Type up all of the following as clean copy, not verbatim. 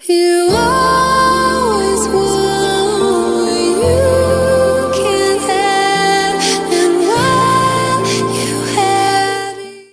You always want what you can't have, and while you had it.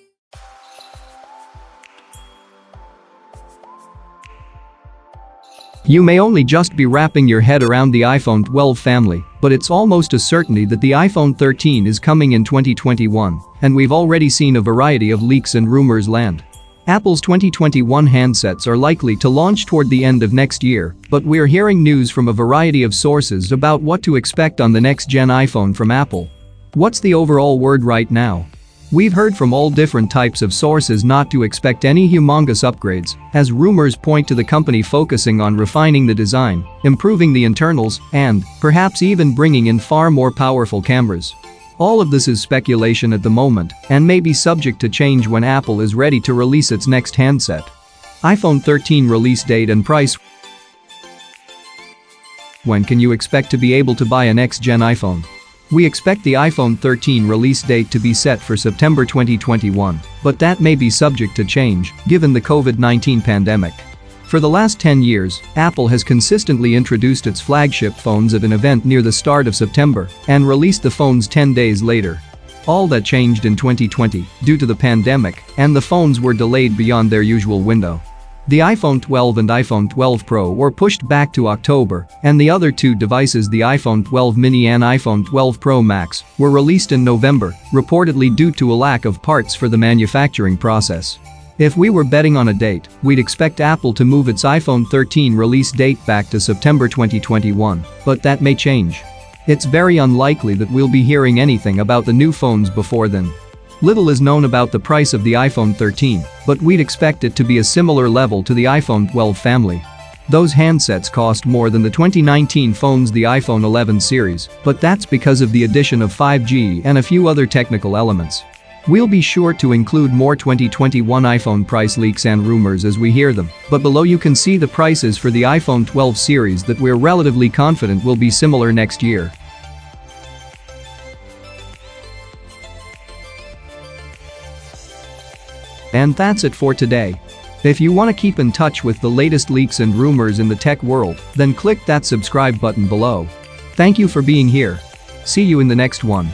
You may only just be wrapping your head around the iPhone 12 family, but it's almost a certainty that the iPhone 13 is coming in 2021, and we've already seen a variety of leaks and rumors land. Apple's 2021 handsets are likely to launch toward the end of next year, but we're hearing news from a variety of sources about what to expect on the next-gen iPhone from Apple. What's the overall word right now? We've heard from all different types of sources not to expect any humongous upgrades, as rumors point to the company focusing on refining the design, improving the internals, and, perhaps even bringing in far more powerful cameras. All of this is speculation at the moment and may be subject to change when Apple is ready to release its next handset. iPhone 13 release date and price. When can you expect to be able to buy a next-gen iPhone? We expect the iPhone 13 release date to be set for September 2021, but that may be subject to change given the COVID-19 pandemic. For the last 10 years, Apple has consistently introduced its flagship phones at an event near the start of September and released the phones 10 days later. All that changed in 2020 due to the pandemic, and the phones were delayed beyond their usual window. The iPhone 12 and iPhone 12 Pro were pushed back to October, and the other two devices, the iPhone 12 mini and iPhone 12 Pro Max, were released in November, reportedly due to a lack of parts for the manufacturing process. If we were betting on a date, we'd expect Apple to move its iPhone 13 release date back to September 2021, but that may change. It's very unlikely that we'll be hearing anything about the new phones before then. Little is known about the price of the iPhone 13, but we'd expect it to be a similar level to the iPhone 12 family. Those handsets cost more than the 2019 phones, the iPhone 11 series, but that's because of the addition of 5G and a few other technical elements. We'll be sure to include more 2021 iPhone price leaks and rumors as we hear them, but below you can see the prices for the iPhone 12 series that we're relatively confident will be similar next year. And that's it for today. If you want to keep in touch with the latest leaks and rumors in the tech world, then click that subscribe button below. Thank you for being here. See you in the next one.